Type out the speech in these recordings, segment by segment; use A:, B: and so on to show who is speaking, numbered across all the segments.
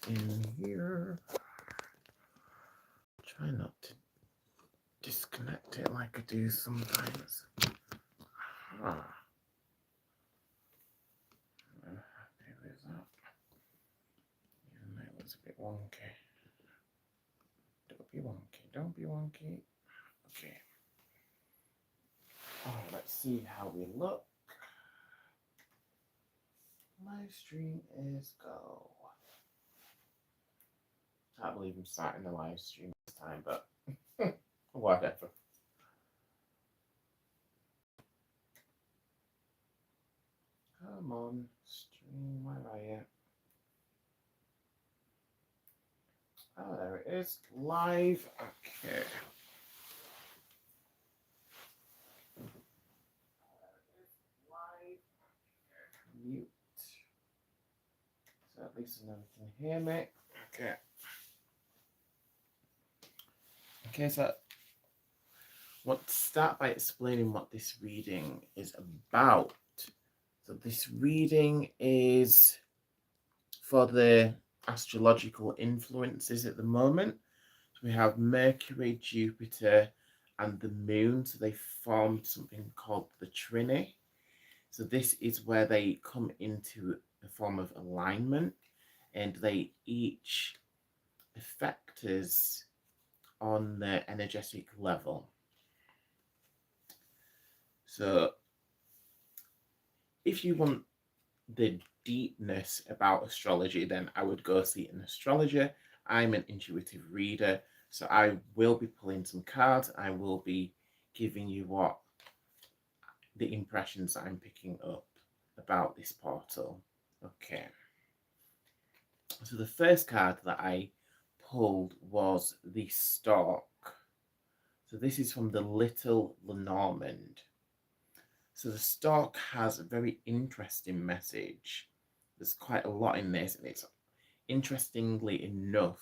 A: in here. Try not to disconnect it like I do sometimes. I'm happy with that. Even though it was a bit wonky. Don't be wonky, don't be wonky. Okay. Oh, let's see how we look. Live stream is go. Can't believe I'm starting the live stream this time, but whatever. Come on, stream, where are you? Oh, there it is, live. Okay. Live. Mute. So at least no one can hear me. Okay. Okay, so I want to start by explaining what this reading is about. So this reading is for the astrological influences at the moment. So we have Mercury, Jupiter, and the moon. So they formed something called the trine. So this is where they come into a form of alignment, and they each affect us on the energetic level. So if you want the deepness about astrology, then I would go see an astrologer. I'm an intuitive reader, so I will be pulling some cards. I will be giving you what the impressions I'm picking up about this portal. Okay. So the first card that I pulled was the Stork. So this is from the Little Lenormand. So the Stork has a very interesting message. There's quite a lot in this, and it's interestingly enough,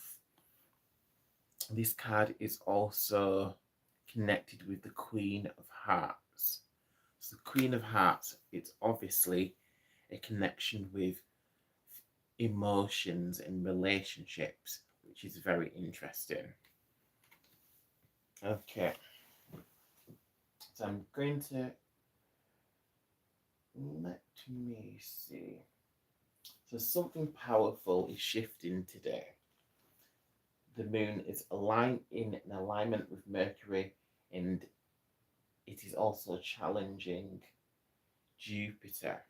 A: this card is also connected with the Queen of Hearts. So the Queen of Hearts, it's obviously a connection with emotions and relationships, which is very interesting. Okay, so I'm going to let me see. So something powerful is shifting today. The moon is aligned in an alignment with Mercury, and it is also challenging Jupiter.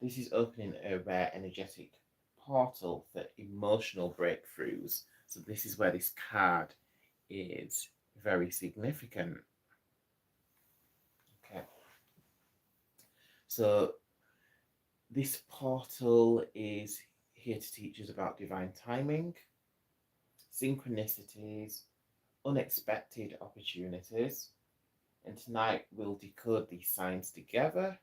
A: This is opening a rare energetic portal for emotional breakthroughs. So this is where this card is very significant. Okay. So this portal is here to teach us about divine timing, synchronicities, unexpected opportunities. And tonight we'll decode these signs together.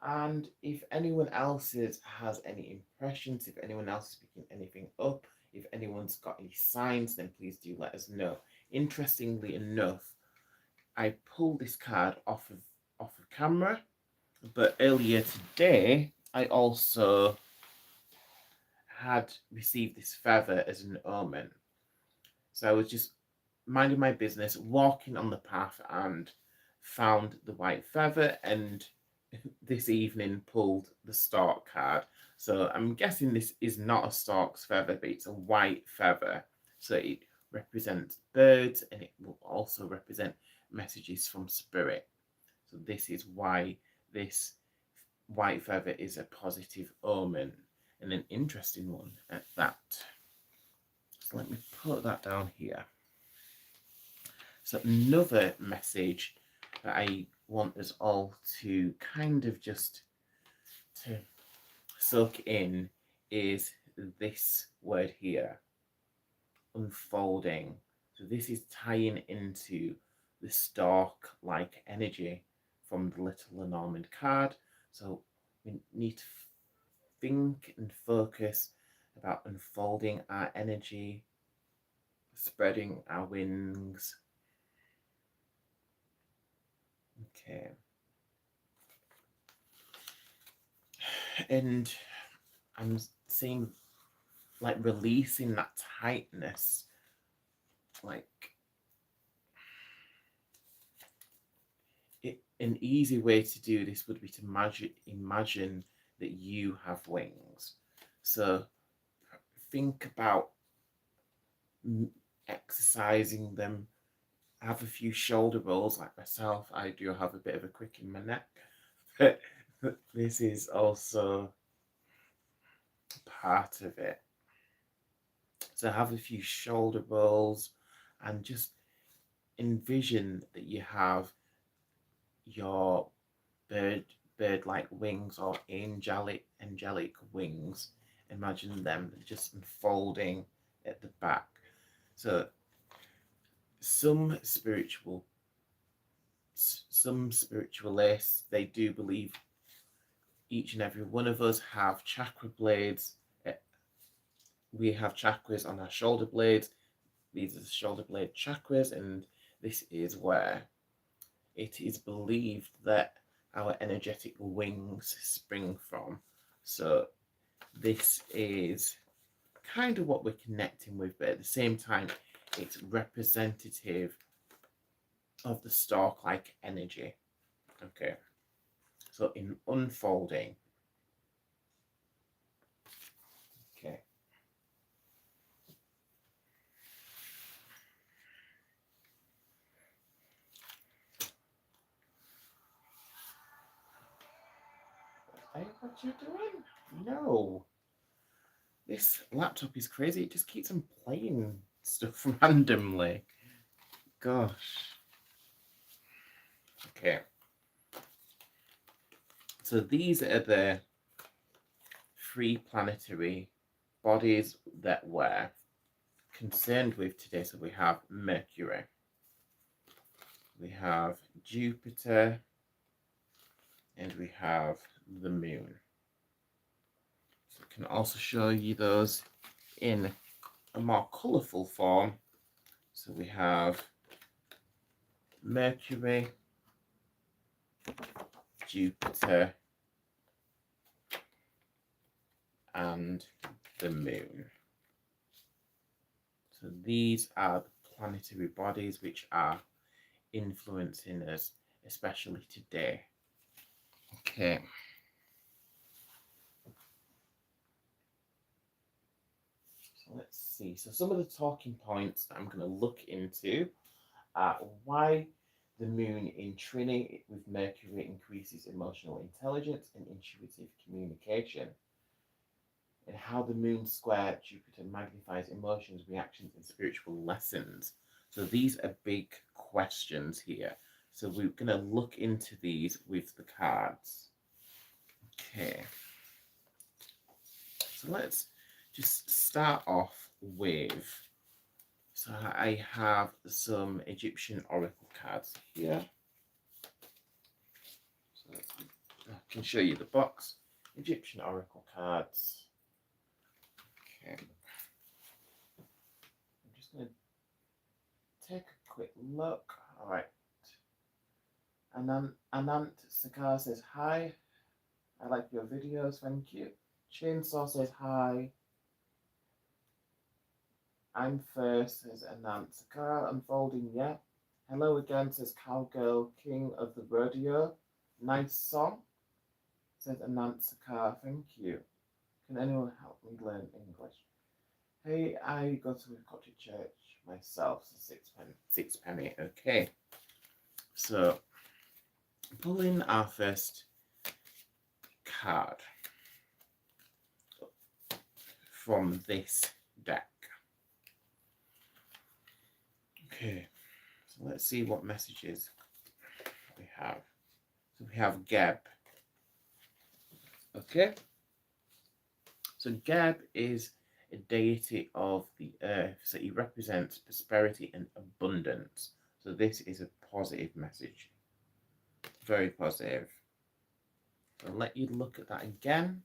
A: And if anyone else has any impressions, if anyone else is picking anything up, if anyone's got any signs, then please do let us know. Interestingly enough, I pulled this card off of camera, but earlier today I also had received this feather as an omen. So I was just minding my business, walking on the path, and found the white feather, and this evening pulled the stork card. So I'm guessing this is not a stork's feather, but it's a white feather. So it represents birds, and it will also represent messages from spirit. So this is why this white feather is a positive omen, and an interesting one at that. So let me put that down here. So another message that I want us all to kind of just to soak in is this word here, unfolding. So this is tying into the stork-like energy from the Little Lenormand card. So we need to think and focus about unfolding our energy, spreading our wings. Okay. And I'm seeing like releasing that tightness. Like an easy way to do this would be to imagine that you have wings. So think about exercising them. Have a few shoulder rolls like myself. I do have a bit of a crick in my neck, but this is also part of it. So have a few shoulder rolls and just envision that you have your bird-like wings or angelic wings. Imagine them just unfolding at the back. So some spiritualists, they do believe each and every one of us have chakra blades. We have chakras on our shoulder blades. These are the shoulder blade chakras, and this is where it is believed that our energetic wings spring from. So this is kind of what we're connecting with, but at the same time, it's representative of the stork-like energy. Okay, so in unfolding, okay. Hey, what you doing? No. This laptop is crazy. It just keeps on playing stuff randomly. Gosh. Okay. So these are the three planetary bodies that we're concerned with today. So we have Mercury, we have Jupiter, and we have the Moon. So I can also show you those in a more colourful form. So we have Mercury, Jupiter, and the Moon. So these are the planetary bodies which are influencing us, especially today. Okay. So let's see. So some of the talking points that I'm going to look into are why the Moon in trinity with Mercury increases emotional intelligence and intuitive communication, and how the Moon square Jupiter magnifies emotions, reactions, and spiritual lessons. So these are big questions here. So we're going to look into these with the cards. Okay. So let's just start off with, so I have some Egyptian oracle cards here. So I can show you the box. Egyptian oracle cards. Okay. I'm just going to take a quick look. All right. Anant Sakar says hi. I like your videos, thank you. Chainsaw says hi. I'm first, says Anant Sakar. Unfolding, yeah. Hello again, says Cowgirl King of the Rodeo. Nice song, says Anant Sakar. Thank you. Can anyone help me learn English? Hey, I go to a Cottage church myself, so sixpenny. Okay. So, pulling our first card from this deck. Okay, so let's see what messages we have. So we have Geb. Okay, so Geb is a deity of the earth, so he represents prosperity and abundance. So this is a positive message, very positive. I'll let you look at that again.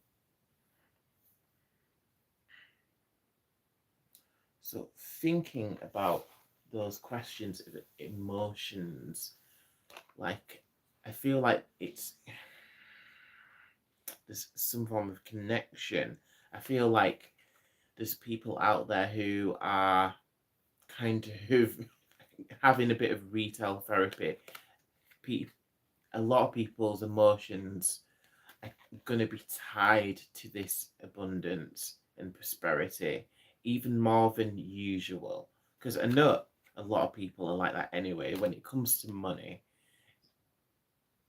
A: So thinking about those questions of emotions, like I feel like there's some form of connection, I feel like there's people out there who are kind of having a bit of retail therapy. A lot of people's emotions are going to be tied to this abundance and prosperity, even more than usual. Because I know a lot of people are like that anyway. When it comes to money,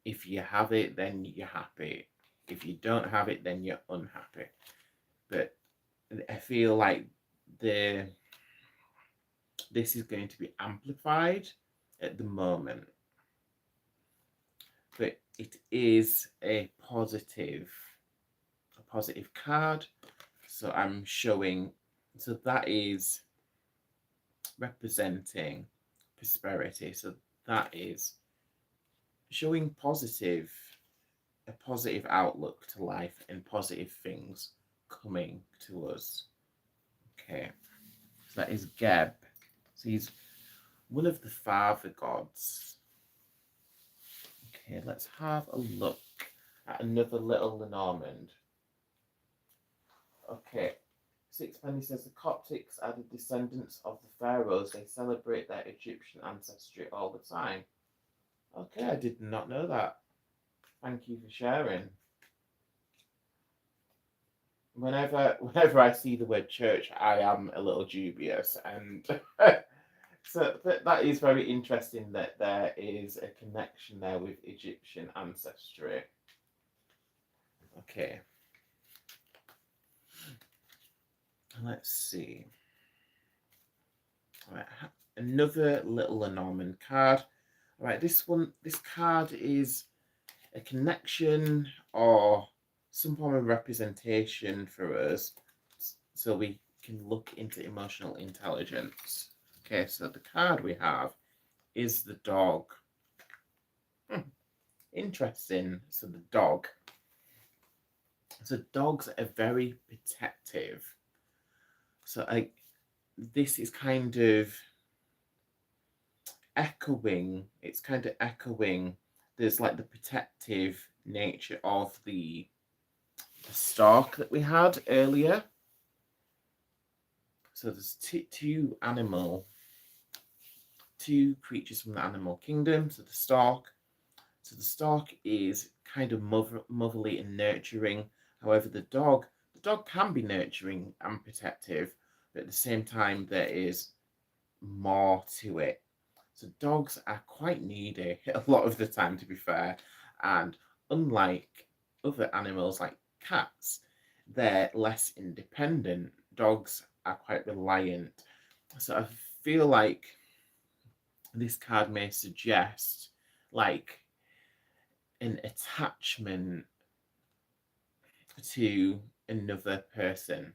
A: if you have it, then you're happy. If you don't have it, then you're unhappy. But I feel like the this is going to be amplified at the moment. But it is a positive card. So I'm showing, so that is representing prosperity. So that is showing a positive outlook to life and positive things coming to us. Okay, so that is Geb. So he's one of the father gods. Okay, let's have a look at another little Lenormand. Okay, Sixpenny says the Coptics are the descendants of the pharaohs. They celebrate their Egyptian ancestry all the time. Okay, I did not know that. Thank you for sharing. Whenever I see the word church, I am a little dubious, and so that is very interesting that there is a connection there with Egyptian ancestry. Okay. Let's see. All right, another little Lenormand card. All right, this card is a connection or some form of representation for us, so we can look into emotional intelligence. Okay, so the card we have is the dog. Interesting. So the dog. So dogs are very protective. So this is kind of echoing. It's kind of echoing. There's like the protective nature of the stork that we had earlier. So there's two creatures from the animal kingdom. So the stork. So the stork is kind of motherly and nurturing. However, the dog can be nurturing and protective, but at the same time there is more to it. So dogs are quite needy a lot of the time, to be fair, and unlike other animals like cats, they're less independent. Dogs are quite reliant. So I feel like this card may suggest like an attachment to another person.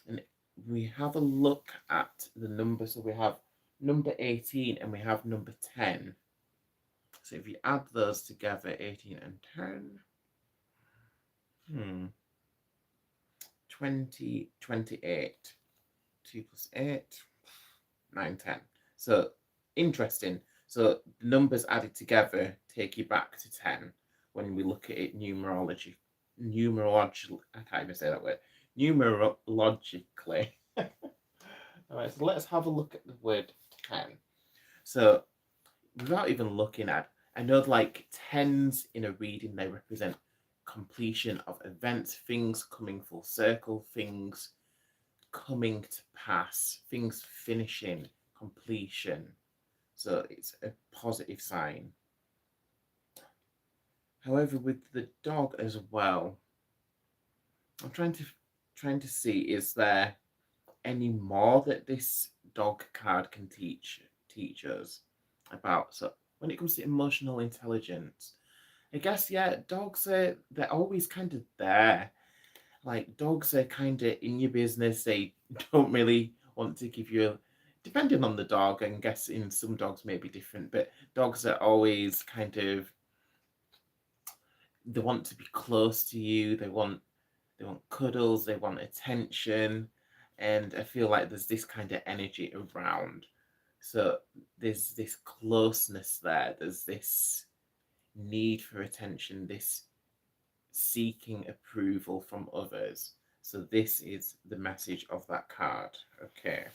A: And we have a look at the numbers. So we have number 18 and we have number 10. So if you add those together, 18 and 10, 20, 28. 2 plus 8, 9, 10. So interesting. So the numbers added together take you back to 10 when we look at it numerologically. I can't even say that word. Numerologically. All right, so let's have a look at the word 10. So without even looking at, I know like tens in a reading, they represent completion of events, things coming full circle, things coming to pass, things finishing, completion. So it's a positive sign. However, with the dog as well, I'm trying to see, is there any more that this dog card can teach us about? So when it comes to emotional intelligence, I guess dogs they're always kind of there. Like dogs are kind of in your business. They don't really want to give you, depending on the dog. I'm guessing some dogs may be different, but dogs are always kind of, they want to be close to you. They want cuddles. They want attention, and I feel like there's this kind of energy around. So there's this closeness there. There's this need for attention. This seeking approval from others. So this is the message of that card. Okay.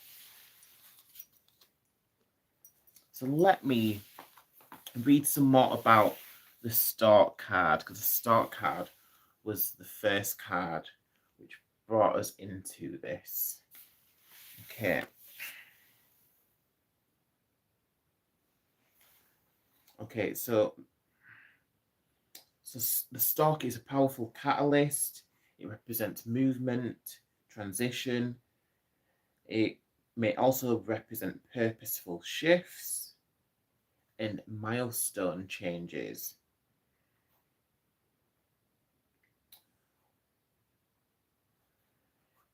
A: So let me read some more about the start card, because the start card was the first card which brought us into this. Okay. Okay, so the stalk is a powerful catalyst. It represents movement, transition. It may also represent purposeful shifts and milestone changes.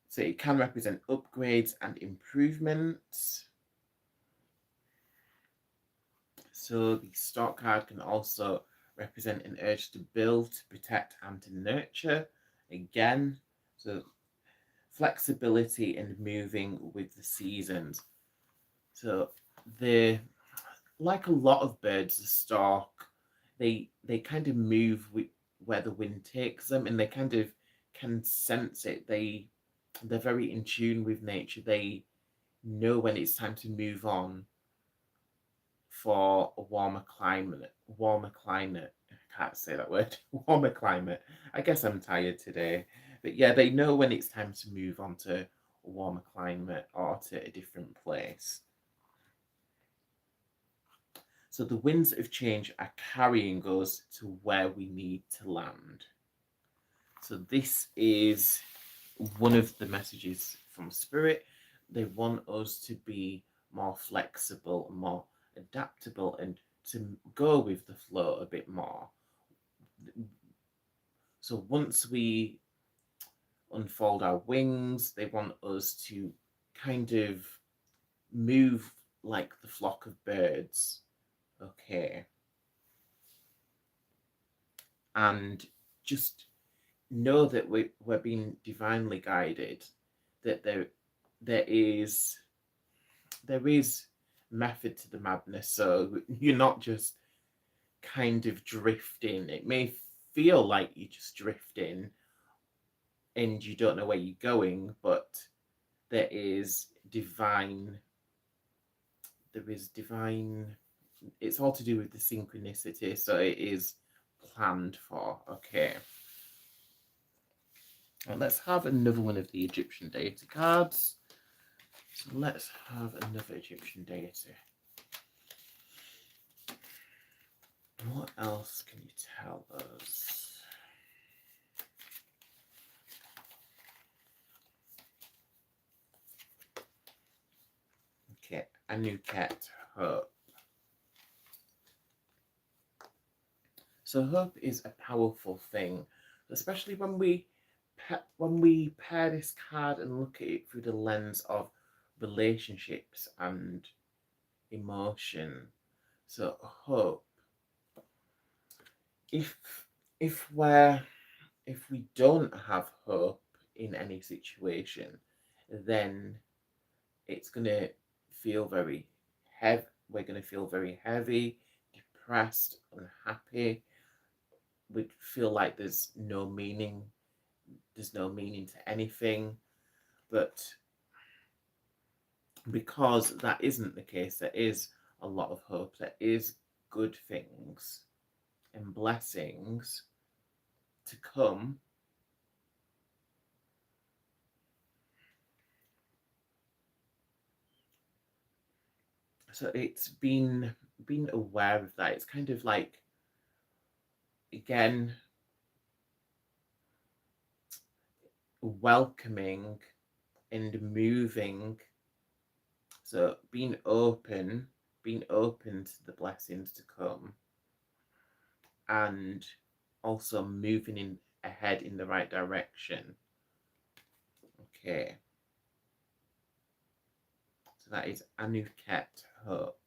A: So it can represent upgrades and improvements. So the stalk card can also represent an urge to build, to protect, and to nurture. Again, so flexibility and moving with the seasons. So the like a lot of birds, the stork, they kind of move with where the wind takes them, and they kind of can sense it. They're very in tune with nature. They know when it's time to move on for a warmer climate. Warmer climate. I can't say that word. Warmer climate. I guess I'm tired today. But yeah, they know when it's time to move on to a warmer climate or to a different place. So the winds of change are carrying us to where we need to land. So this is one of the messages from Spirit. They want us to be more flexible, more adaptable, and to go with the flow a bit more. So once we unfold our wings, they want us to kind of move like the flock of birds. Okay. And just know that we're being divinely guided, that there is method to the madness. So you're not just kind of drifting. It may feel like you're just drifting and you don't know where you're going, but there is divine, it's all to do with the synchronicity, so it is planned for. Okay. And let's have another one of the Egyptian deity cards. So let's have another Egyptian deity. What else can you tell us? Okay, Anuket, hope. So hope is a powerful thing, especially when we pair this card and look at it through the lens of relationships and emotion. So hope. If we don't have hope in any situation, then it's gonna feel very heavy. We're gonna feel very heavy, depressed, unhappy. We'd feel like there's no meaning. There's no meaning to anything. But because that isn't the case, there is a lot of hope. There is good things and blessings to come. So it's being aware of that. It's kind of like, again, welcoming and moving. So being open to the blessings to come, and also moving ahead in the right direction. Okay. So that is Anuket Hope.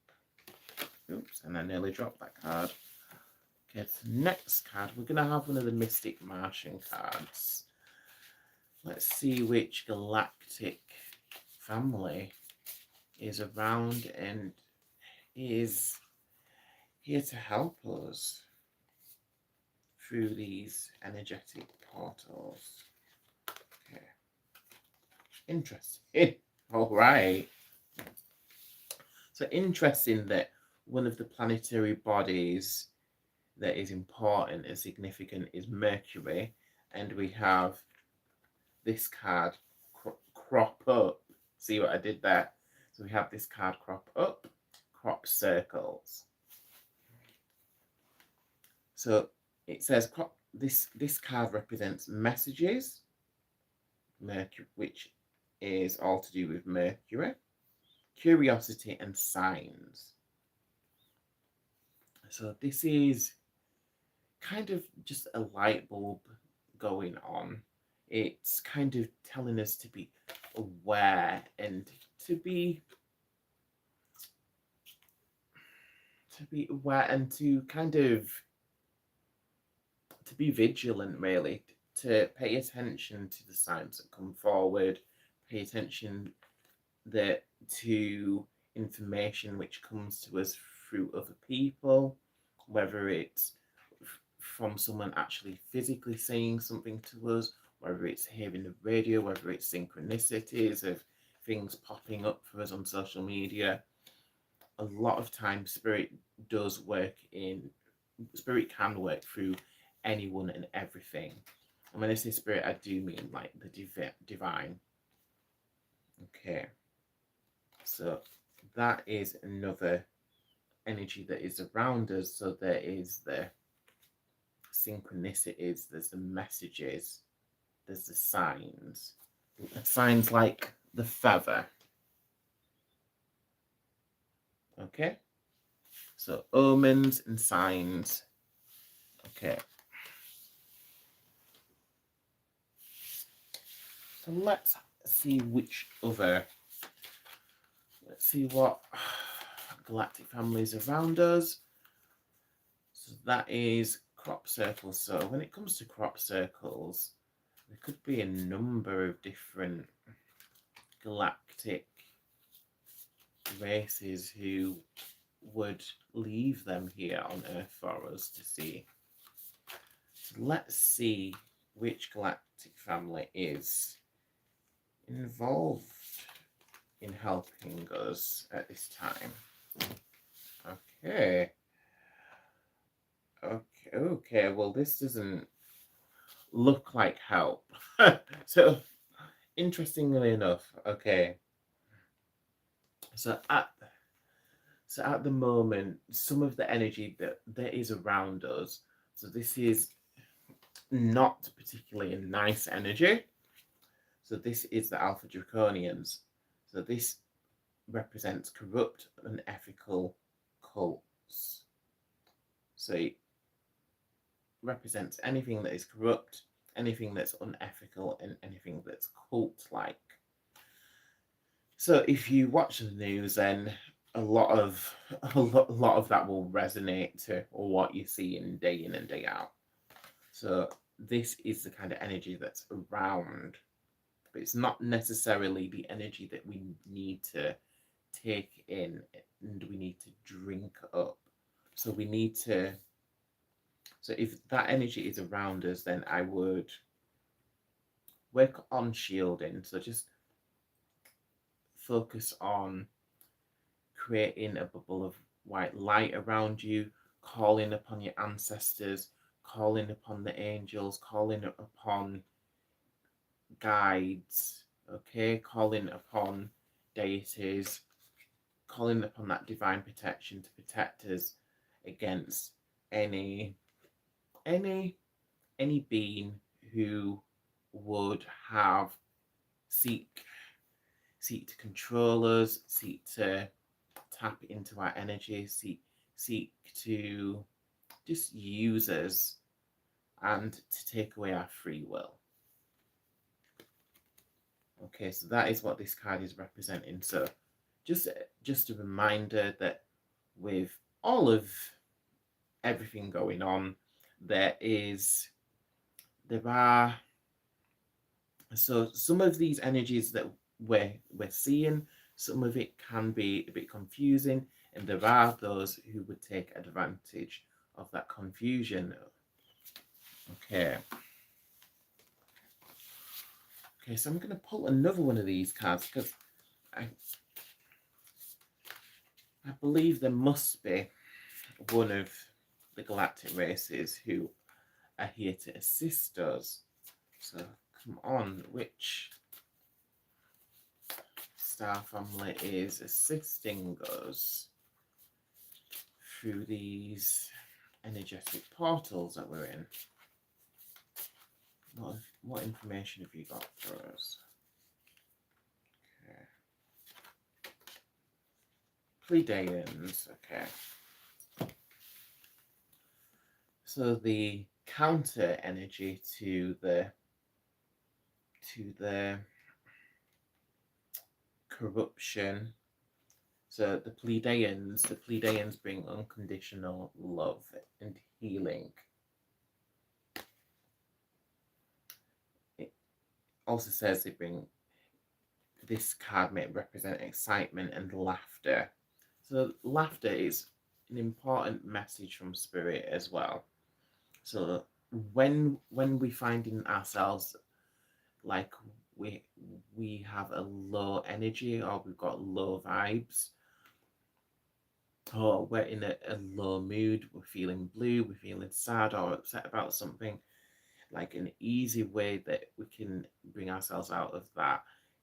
A: Oops, and I nearly dropped that card. Okay, so next card, we're going to have one of the Mystic Martian cards. Let's see which galactic family is around and is here to help us through these energetic portals. Okay. Interesting. All right. So interesting that one of the planetary bodies that is important and significant is Mercury, and we have this card crop up. See what I did there? So we have this card crop up, crop circles. So it says this card represents messages, Mercury, which is all to do with Mercury, curiosity, and signs. So this is kind of just a light bulb going on. It's kind of telling us to be aware and to be aware and to kind of to be vigilant, really, to pay attention to the signs that come forward, pay attention to information which comes to us through other people, whether it's from someone actually physically saying something to us, whether it's hearing the radio, whether it's synchronicities of things popping up for us on social media. A lot of times spirit can work through anyone and everything. And when I say spirit, I do mean like the divine. Okay, so that is another energy that is around us. So there is the synchronicities, there's the messages, there's the signs like the feather. Okay, so omens and signs. Okay, so let's see what galactic families around us. So that is crop circles. So when it comes to crop circles, there could be a number of different galactic races who would leave them here on Earth for us to see. So let's see which galactic family is involved in helping us at this time. Okay, well, this doesn't look like help. So, interestingly enough, okay. So at the moment, some of the energy that is around us, so this is not particularly a nice energy. So this is the Alpha Draconians. So this represents corrupt, unethical cults. So it represents anything that is corrupt, anything that's unethical, and anything that's cult-like. So if you watch the news, then a lot of that will resonate to what you see in and day out. So this is the kind of energy that's around, but it's not necessarily the energy that we need to take in and we need to drink up. So we need to. So if that energy is around us, then I would work on shielding. So just focus on creating a bubble of white light around you, calling upon your ancestors, calling upon the angels, calling upon guides, okay, calling upon deities, calling upon that divine protection to protect us against any being who would seek to control us, seek to tap into our energy, seek to just use us and to take away our free will. Okay, so that is what this card is representing. So just a reminder that with all of everything going on, there are so some of these energies that we're seeing, some of it can be a bit confusing, and there are those who would take advantage of that confusion. Okay. Okay, so I'm going to pull another one of these cards because I believe there must be one of the galactic races who are here to assist us. So come on, which star family is assisting us through these energetic portals that we're in? What information have you got for us? Okay. Pleiadians, okay. So the counter energy to the corruption. So the Pleiadians bring unconditional love and healing. It also says they bring, this card may represent excitement and laughter. So laughter is an important message from spirit as well. So when we find in ourselves like we have a low energy, or we've got low vibes, or we're in a low mood, we're feeling blue, we're feeling sad or upset about something, like an easy way that we can bring ourselves out of that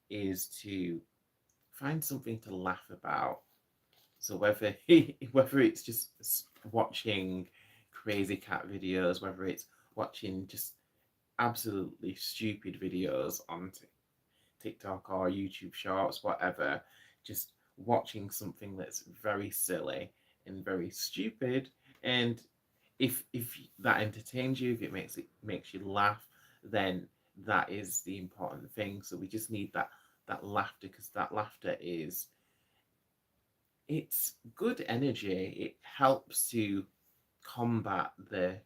A: is to find something to laugh about. So whether it's just watching crazy cat videos, whether it's watching just absolutely stupid videos on TikTok or YouTube Shorts, whatever, just watching something that's very silly and very stupid, and if that entertains you, if it makes you laugh, then that is the important thing. So we just need that laughter, because that laughter is, it's good energy. It helps to combat the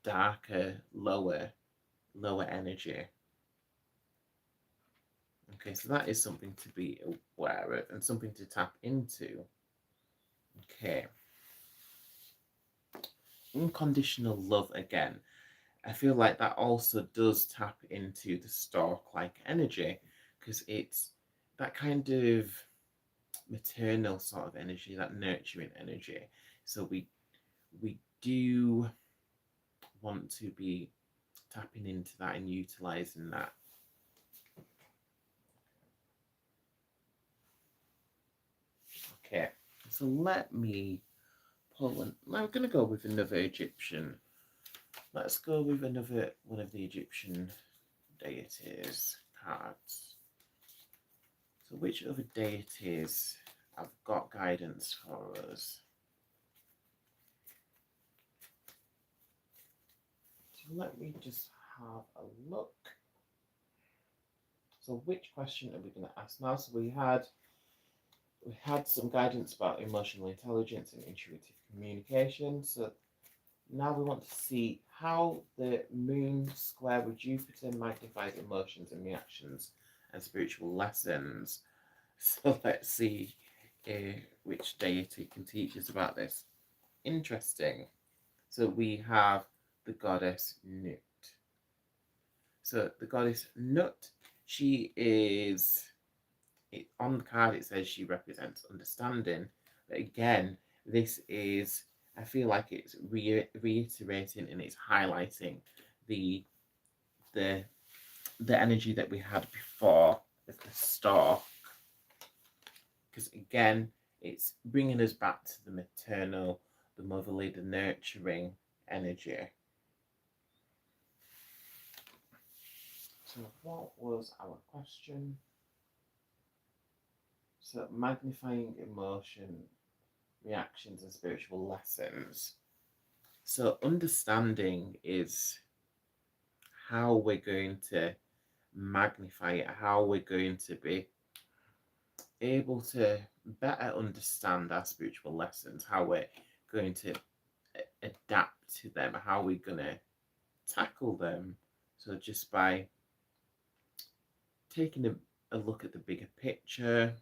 A: darker, lower energy. Okay, so that is something to be aware of and something to tap into. Okay. Unconditional love again. I feel like that also does tap into the stork-like energy, because it's that kind of maternal sort of energy, that nurturing energy. So we do want to be tapping into that and utilizing that. Okay, so let me pull one. I'm going to go with another Egyptian. Let's go with another one of the Egyptian deities cards. So which other deities have got guidance for us? So let me just have a look. So which question are we going to ask now? So we had some guidance about emotional intelligence and intuitive communication. So now we want to see how the moon square with Jupiter magnifies emotions and reactions and spiritual lessons. So let's see which deity can teach us about this. Interesting. So we have the goddess Nut. So the goddess Nut, she is, on the card it says she represents understanding. But again, this is, I feel like it's reiterating and it's highlighting the energy that we had before with the stork, because again, it's bringing us back to the maternal, the motherly, the nurturing energy. So what was our question? So magnifying emotion, reactions and spiritual lessons. So understanding is how we're going to magnify it, how we're going to be able to better understand our spiritual lessons, how we're going to adapt to them, how we're going to tackle them. So just by taking a look at the bigger picture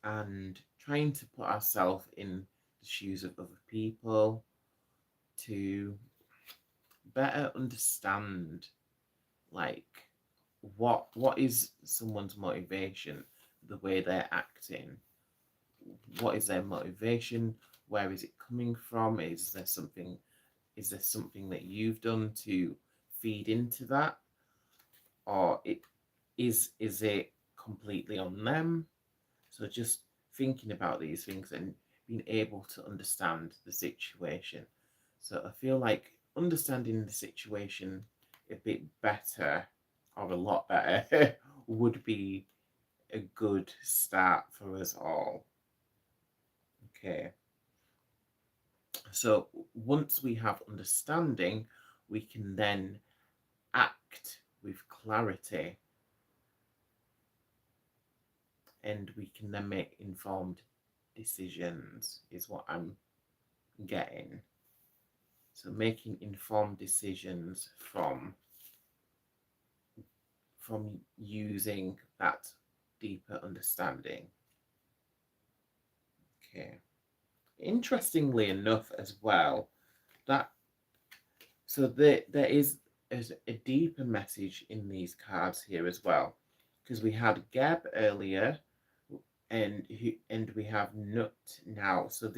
A: and trying to put ourselves in the shoes of other people, to better understand, like, what is someone's motivation, the way they're acting. What is their motivation? Where is it coming from? Is there something that you've done to feed into that, or is it completely on them? So just thinking about these things and being able to understand the situation. So I feel like understanding the situation a bit better, or a lot better, would be a good start for us all. Okay. So once we have understanding, we can then act with clarity, and we can then make informed decisions, is what I'm getting. So making informed decisions from using that deeper understanding. Okay. Interestingly enough, as well, that so there is a deeper message in these cards here as well, because we had Geb earlier, and we have Nut now. So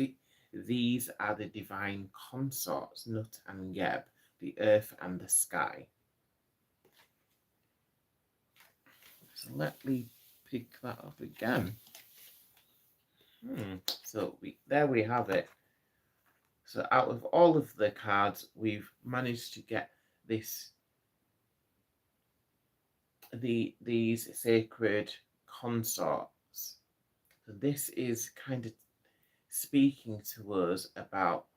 A: these are the divine consorts, Nut and Geb, the earth and the sky. So let me pick that up again. So there we have it. So out of all of the cards, we've managed to get these sacred consorts. So this is kind of speaking to us about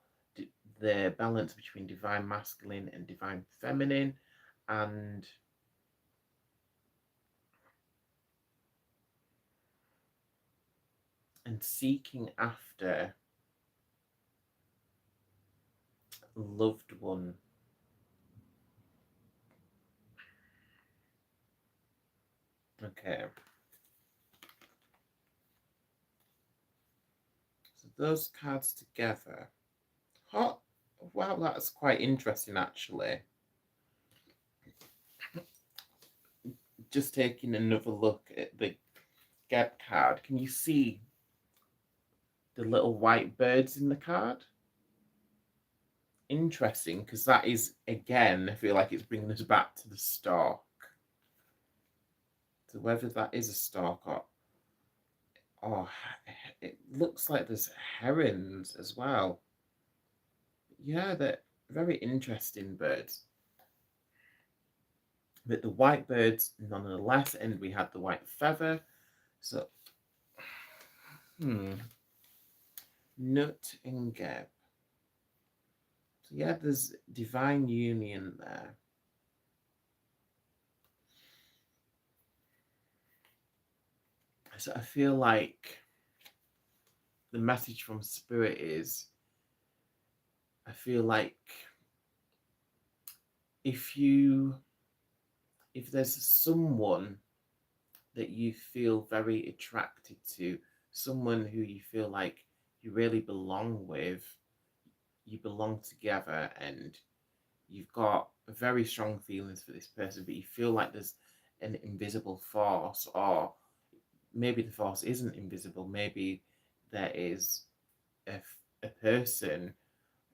A: the balance between divine masculine and divine feminine, and seeking after loved one. Okay. So those cards together. Oh, wow, that's quite interesting, actually. Just taking another look at the Geb card, can you see the little white birds in the card? Interesting, because that is, again, I feel like it's bringing us back to the stork. So whether that is a stork or it looks like there's herons as well. Yeah, they're very interesting birds. But the white birds, nonetheless, and we had the white feather. So, Nut and Geb. So yeah, there's divine union there. So I feel like the message from Spirit is, I feel like if there's someone that you feel very attracted to, someone who you feel like you really belong with, you belong together, and you've got very strong feelings for this person, but you feel like there's an invisible force, or maybe the force isn't invisible, maybe there is a person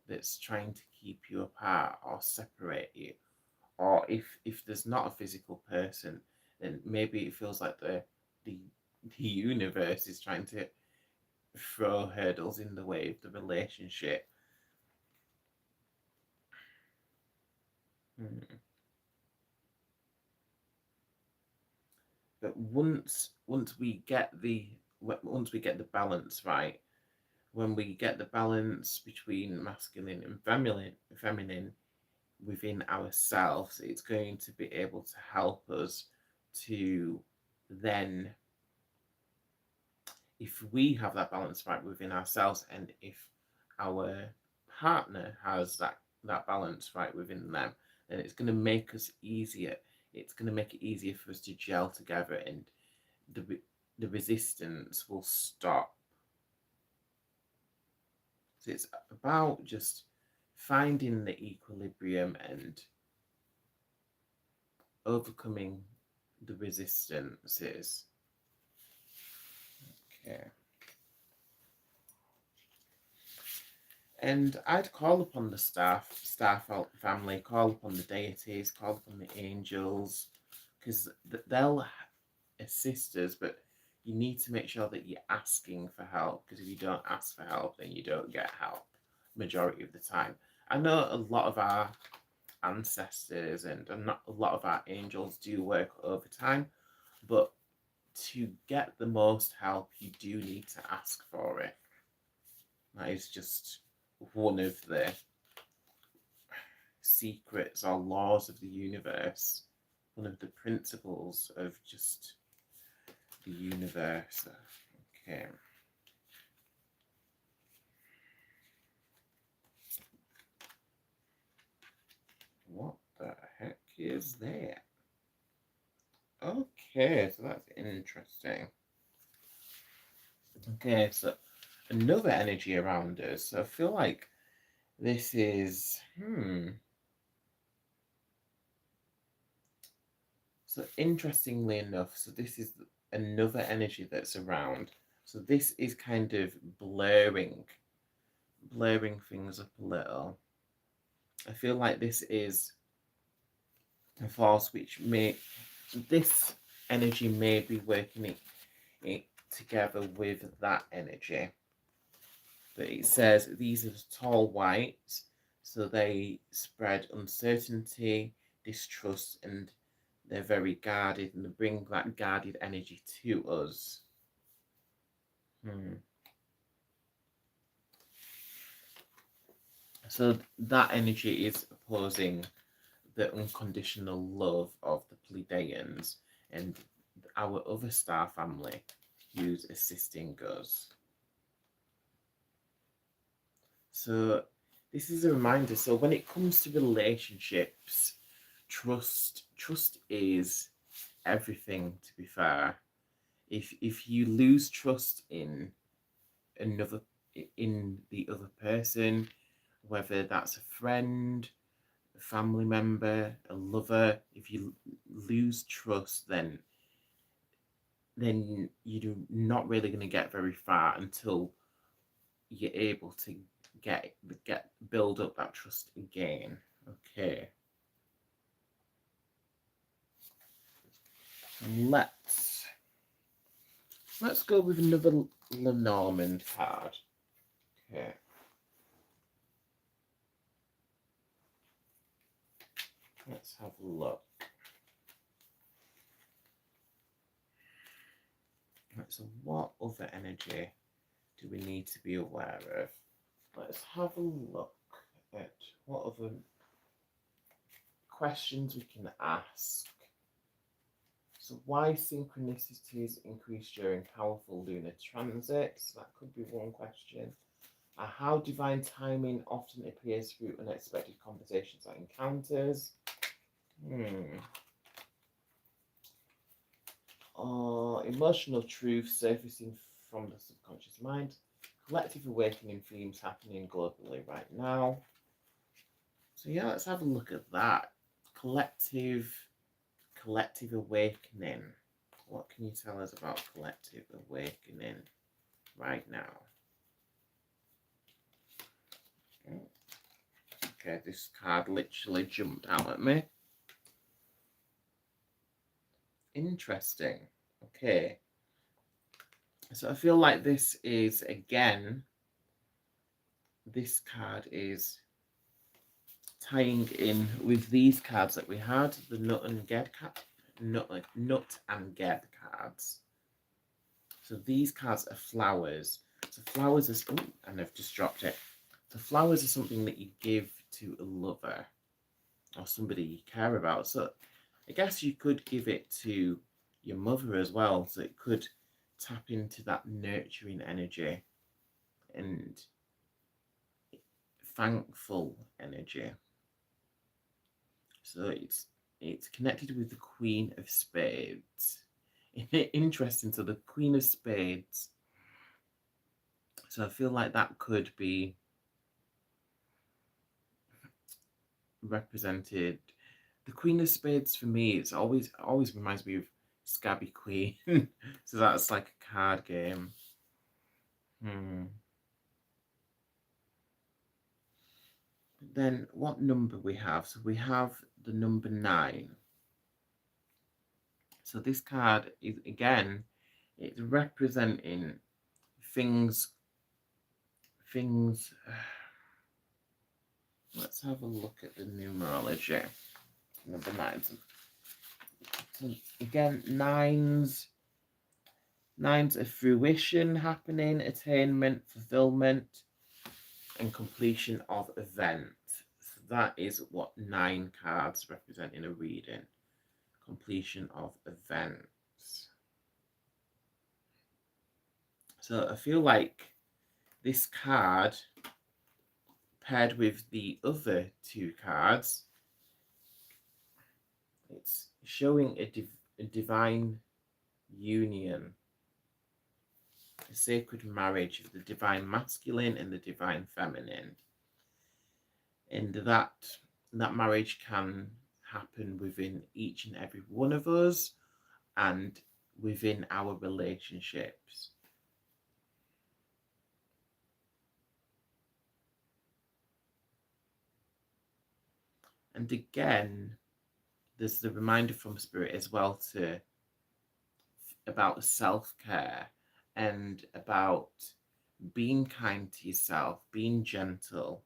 A: that's trying to keep you apart or separate you, or if there's not a physical person, then maybe it feels like the universe is trying to throw hurdles in the way of the relationship. But once we get the balance right, when we get the balance between masculine and feminine within ourselves, it's going to be able to help us to then, if we have that balance right within ourselves, and if our partner has that balance right within them, then it's going to make us easier. It's going to make it easier for us to gel together, and the resistance will stop. So it's about just finding the equilibrium and overcoming the resistances. Okay. And I'd call upon the star family, call upon the deities, call upon the angels, because they'll assist us, but you need to make sure that you're asking for help, because if you don't ask for help, then you don't get help majority of the time. I know a lot of our ancestors and a lot of our angels do work overtime, but to get the most help, you do need to ask for it. That is just one of the secrets or laws of the universe, one of the principles of just the universe. Okay. What the heck is that? Okay, so that's interesting. Okay, so another energy around us. So I feel like this is So interestingly enough, so this is another energy that's around. So this is kind of blurring things up a little. I feel like this is a force which this energy may be working it together with that energy. But it says these are tall whites, so they spread uncertainty, distrust, and they're very guarded, and they bring that guarded energy to us. So that energy is opposing the unconditional love of the Pleiadians and our other star family who's assisting us. So this is a reminder. So when it comes to relationships, trust is everything, to be fair. If you lose trust in the other person, whether that's a friend, a family member, a lover, if you lose trust, then you're not really going to get very far until you're able to build up that trust again. Okay. Let's go with another Lenormand card. Okay. Let's have a look. Right, so what other energy do we need to be aware of? Let's have a look at what other questions we can ask. So why synchronicities increase during powerful lunar transits? That could be one question. How divine timing often appears through unexpected conversations or encounters. Emotional truth surfacing from the subconscious mind. Collective awakening themes happening globally right now. So yeah, let's have a look at that. Collective awakening. What can you tell us about collective awakening right now? Okay, this card literally jumped out at me. Interesting. Okay. So I feel like this is, again, this card is tying in with these cards that we had, the Nut and Ged cards. So these cards are flowers. So flowers are, and I've just dropped it. So flowers are something that you give to a lover or somebody you care about. So I guess you could give it to your mother as well. So it could tap into that nurturing energy and thankful energy. So it's connected with the Queen of Spades. Interesting. So the Queen of Spades. So I feel like that could be represented. The Queen of Spades for me, it's always reminds me of Scabby Queen. So that's like a card game. Then what number we have? So we have the number 9. So this card is, again, it's representing things. Let's have a look at the numerology. Number 9. So again, nines of fruition happening, attainment, fulfillment, and completion of event. So that is what 9 cards represent in a reading. Completion of events. So I feel like this card, paired with the other 2 cards, it's showing a divine union, a sacred marriage of the divine masculine and the divine feminine. And that marriage can happen within each and every one of us and within our relationships. And again, there's the reminder from Spirit as well about self-care and about being kind to yourself, being gentle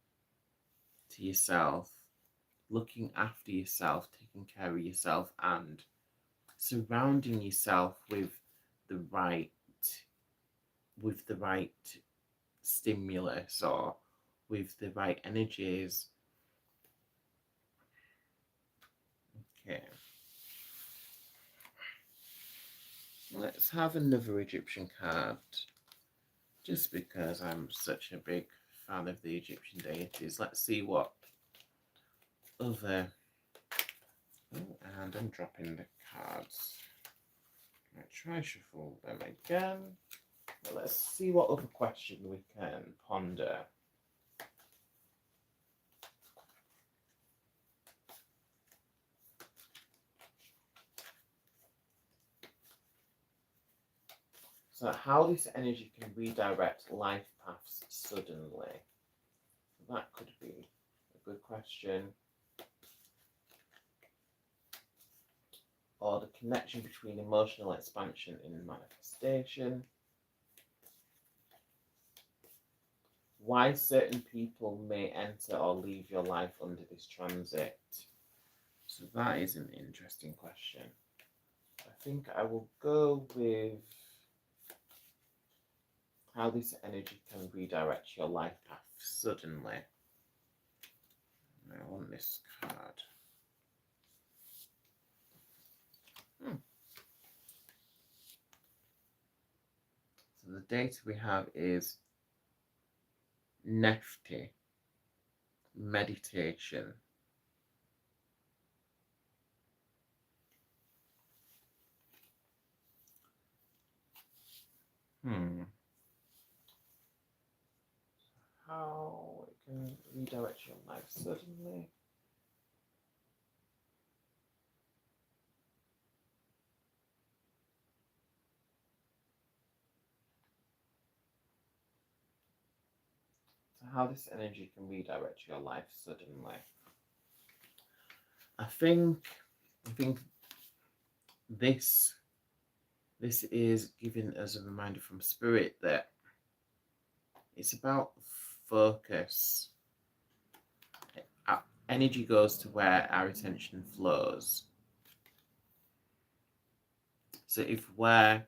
A: to yourself, looking after yourself, taking care of yourself, and surrounding yourself with the right stimulus or with the right energies. Okay. Let's have another Egyptian card, just because I'm such a big fan of the Egyptian deities. Let's see what other... Oh, and I'm dropping the cards. I try shuffle them again. Well, let's see what other question we can ponder. So how this energy can redirect life paths suddenly. That could be a good question. Or the connection between emotional expansion and manifestation. Why certain people may enter or leave your life under this transit. So that is an interesting question. I think I will go with how this energy can redirect your life path suddenly. I want this card. So the date we have is Nefti, meditation. How it can redirect your life suddenly. So how this energy can redirect your life suddenly. I think this is giving us a reminder from Spirit that it's about focus. Our energy goes to where our attention flows. So if we're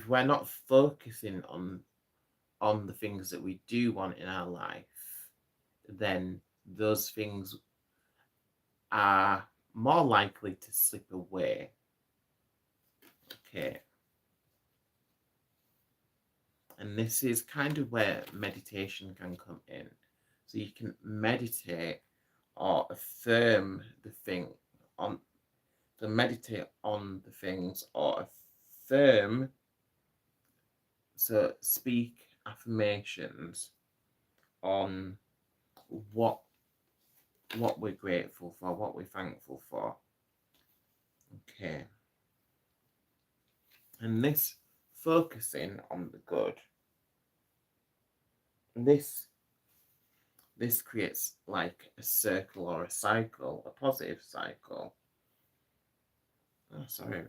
A: not focusing on the things that we do want in our life, then those things are more likely to slip away. Okay. And this is kind of where meditation can come in. So you can meditate or affirm the thing on, so meditate on the things or affirm, so speak affirmations on what what we're grateful for, what we're thankful for. Okay. And this focusing on the good, this creates like a circle or a cycle, a positive cycle. Oh, sorry,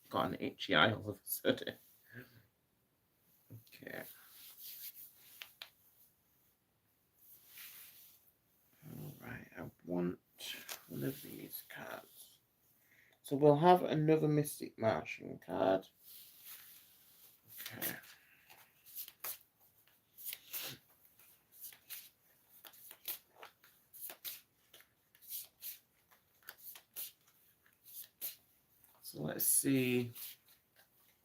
A: got an itchy eye all of a sudden. Okay. All right, I want one of these cards. So we'll have another Mystic Martian card. Okay. So let's see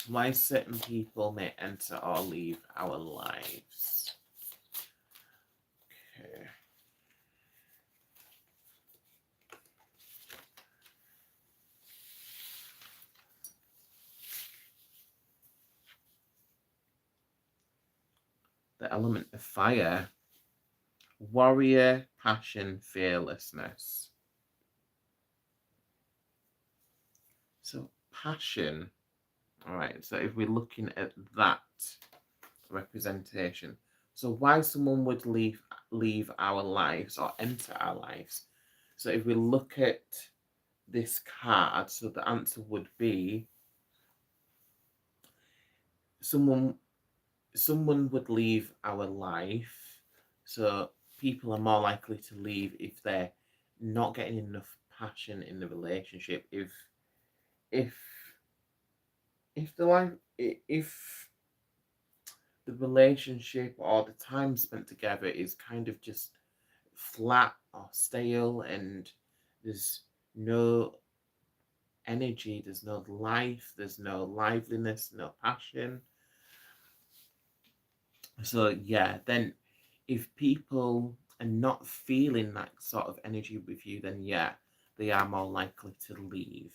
A: why certain people may enter or leave our lives. Okay. The element of fire, warrior, passion, fearlessness. So passion, all right, so if we're looking at that representation, so why someone would leave our lives or enter our lives. So if we look at this card, so the answer would be someone would leave our life. So people are more likely to leave if they're not getting enough passion in the relationship. If the life if the relationship or the time spent together is kind of just flat or stale, and there's no energy, there's no life, there's no liveliness, no passion. So yeah, then if people are not feeling that sort of energy with you, then yeah, they are more likely to leave.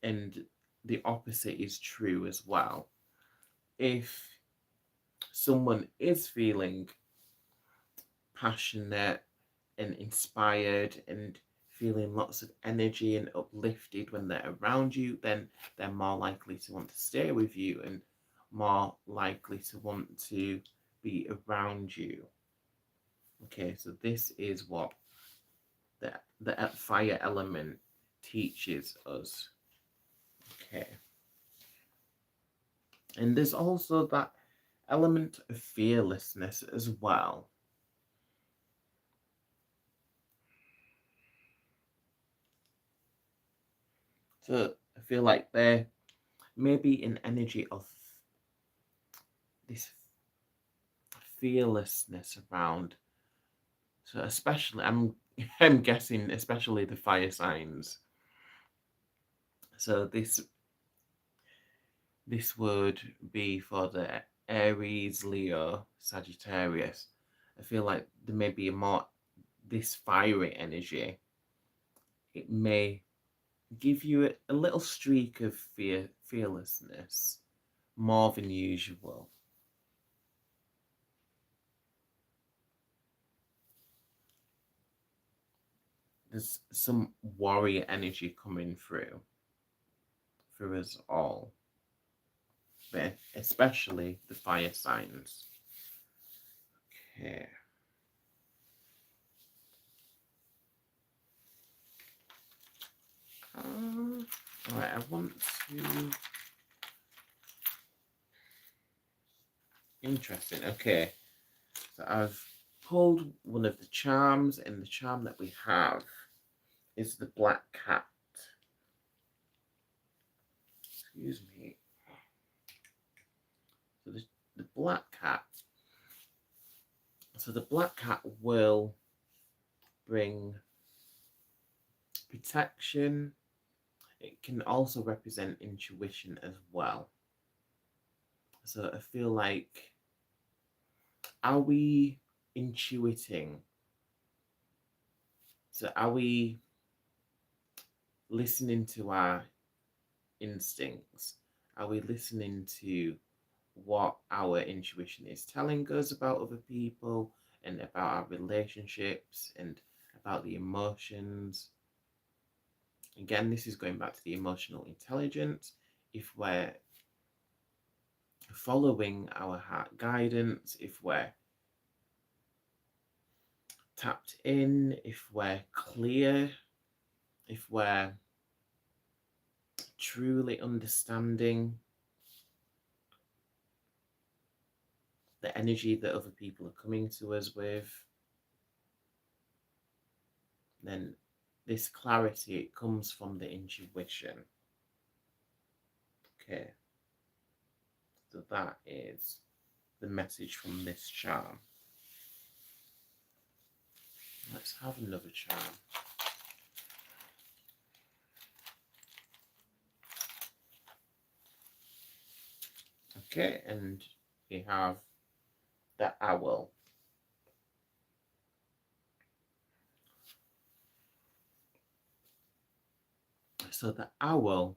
A: And the opposite is true as well. If someone is feeling passionate and inspired and feeling lots of energy and uplifted when they're around you, then they're more likely to want to stay with you and more likely to want to be around you. Okay, so this is what the fire element teaches us. Okay. And there's also that element of fearlessness as well. So I feel like there may be an energy of this fearlessness around. So especially, I'm guessing, especially the fire signs. So this would be for the Aries, Leo, Sagittarius. I feel like there may be more this fiery energy. It may give you a little streak of fearlessness, more than usual. There's some warrior energy coming through for us all, but especially the fire signs. Okay. All right, I want to. Interesting. Okay, so I've pulled one of the charms, and the charm that we have is the black cat. Excuse me. So the black cat. So the black cat will bring protection. It can also represent intuition as well. So I feel like, are we intuiting? So are we listening to our instincts? Are we listening to what our intuition is telling us about other people and about our relationships? And about the emotions. Again, this is going back to the emotional intelligence. If we're following our heart guidance, if we're tapped in, if we're clear, if we're truly understanding the energy that other people are coming to us with, then this clarity, it comes from the intuition. Okay, so that is the message from this charm. Let's have another charm. Okay, and we have the owl. So the owl,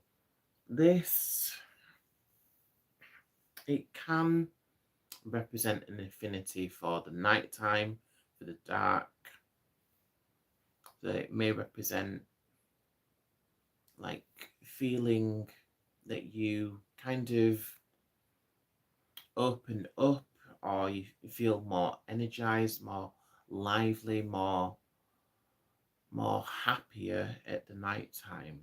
A: it can represent an affinity for the nighttime, for the dark. So it may represent like feeling that you kind of open up, or you feel more energized, more lively, more happier at the night time.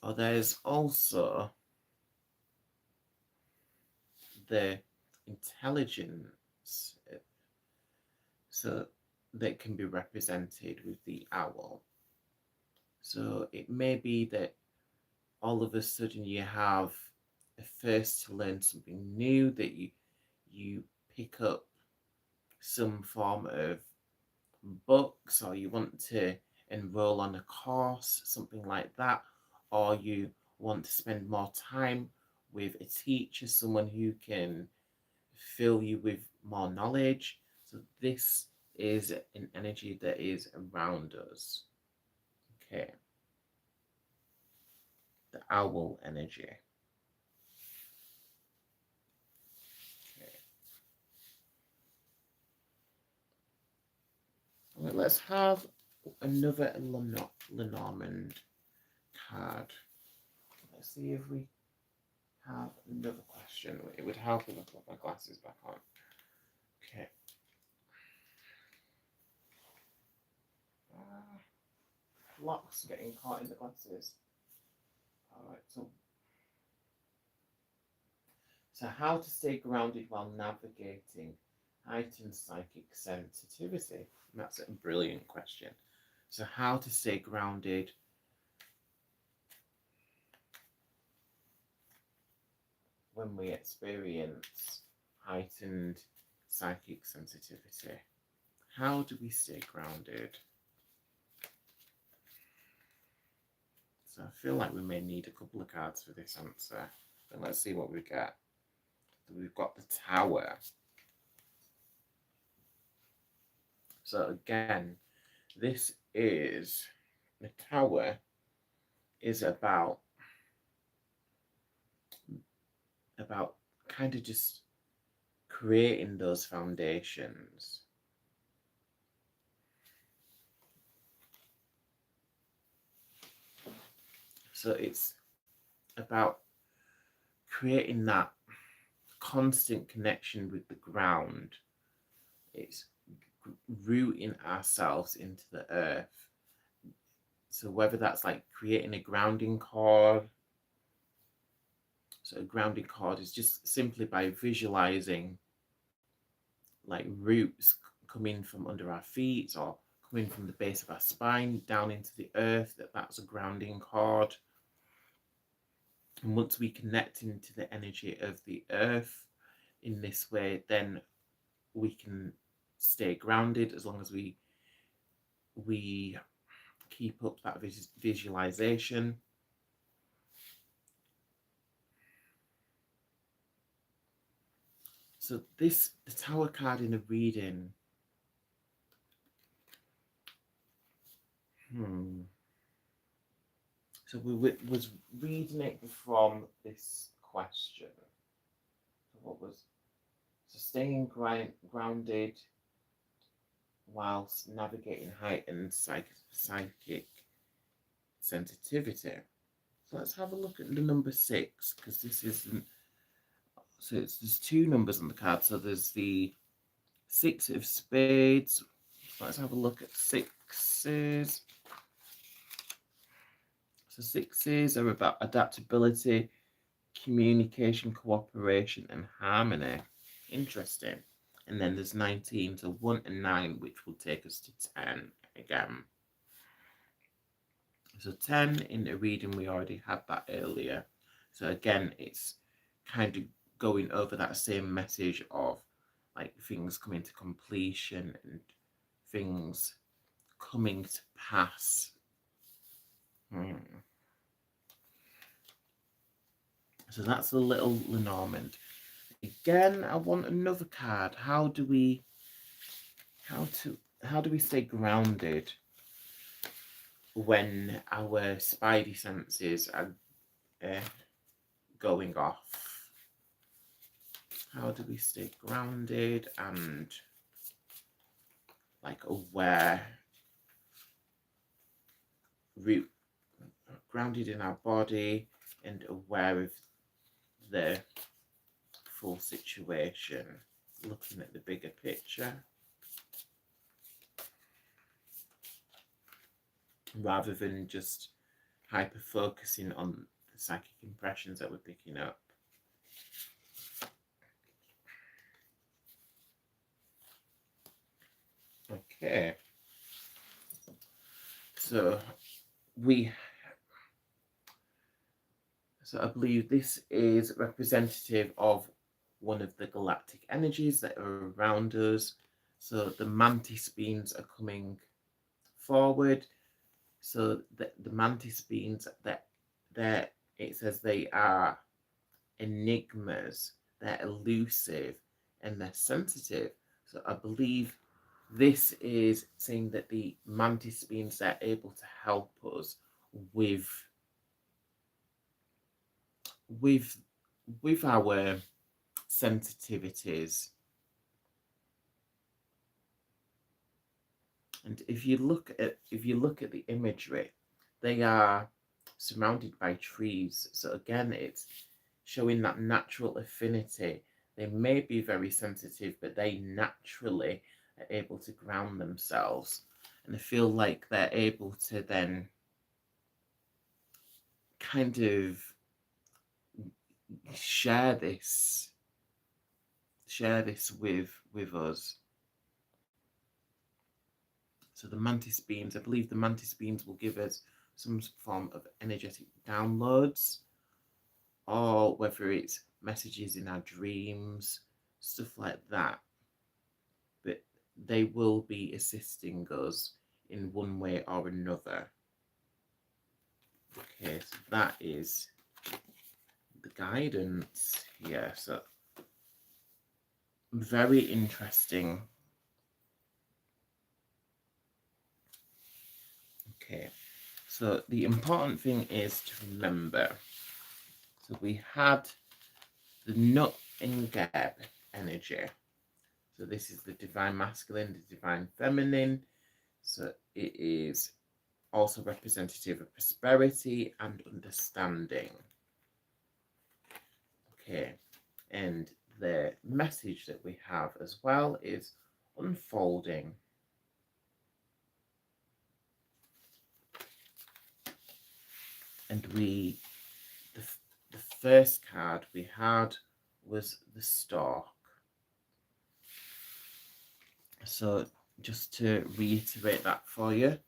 A: Or there's also the intelligence, so that can be represented with the owl. So it may be that all of a sudden you have a thirst to learn something new, that you pick up some form of books, or you want to enroll on a course, something like that, or you want to spend more time with a teacher, someone who can fill you with more knowledge. So this is an energy that is around us. Okay. The owl energy. Okay. Well, let's have another Lenormand card. Let's see if we have another question. It would help if I put my glasses back on. Okay. Locks getting caught in the glasses. Alright, so how to stay grounded while navigating heightened psychic sensitivity? That's a brilliant question. So how to stay grounded when we experience heightened psychic sensitivity? How do we stay grounded? So I feel like we may need a couple of cards for this answer. But let's see what we get. So we've got the Tower. So again, this is, the Tower is about kind of just creating those foundations. So it's about creating that constant connection with the ground. It's rooting ourselves into the earth. So whether that's like creating a grounding cord. So a grounding cord is just simply by visualizing like roots coming from under our feet, or coming from the base of our spine down into the earth, that's a grounding cord. And once we connect into the energy of the earth in this way, then we can stay grounded as long as we keep up that visualization. So the Tower card in a reading. So we was reading it from this question. So what was, so staying grounded whilst navigating heightened psychic sensitivity. So let's have a look at the number 6, because this isn't. So there's two numbers on the card. So there's the 6 of spades. So let's have a look at sixes. So sixes are about adaptability, communication, cooperation, and harmony. Interesting. And then there's 19, so 1 and 9, which will take us to 10 again. So 10 in the reading, we already had that earlier. So again, it's kind of going over that same message of like things coming to completion and things coming to pass. So that's the little Lenormand. Again, I want another card. How do we stay grounded when our spidey senses are going off? How do we stay grounded and like aware, grounded in our body and aware of the full situation, looking at the bigger picture rather than just hyper focusing on the psychic impressions that we're picking up. Okay, so I believe this is representative of one of the galactic energies that are around us. So the mantis beings are coming forward. So the mantis beings, that it says they are enigmas, they're elusive, and they're sensitive. So I believe this is saying that the mantis beings are able to help us with our sensitivities. And if you look at the imagery, they are surrounded by trees. So again, it's showing that natural affinity. They may be very sensitive, but they naturally are able to ground themselves. And I feel like they're able to then kind of share this with us. So the mantis beams, I believe the mantis beams will give us some form of energetic downloads, or whether it's messages in our dreams, stuff like that. But they will be assisting us in one way or another. Okay, so that is the guidance here. So very interesting. Okay, so the important thing is to remember. So we had the nut and geb energy. So this is the divine masculine, the divine feminine. So it is also representative of prosperity and understanding. Okay, and the message that we have as well is unfolding. And the first card we had was the stork. So just to reiterate that for you,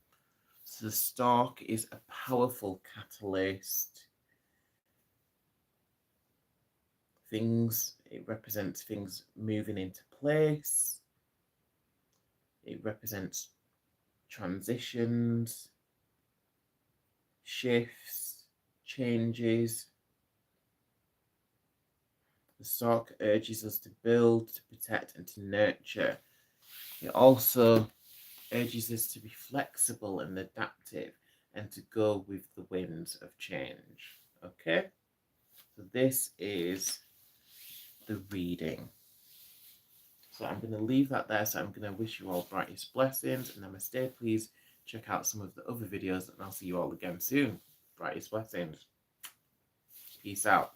A: so the stork is a powerful catalyst. It represents things moving into place. It represents transitions, shifts, changes. The stork urges us to build, to protect, and to nurture. It also urges us to be flexible and adaptive and to go with the winds of change. Okay? So this is the reading. So So I'm going to leave that there. So I'm going to wish you all brightest blessings and namaste. Please check out some of the other videos and I'll see you all again soon. Brightest blessings. Peace out.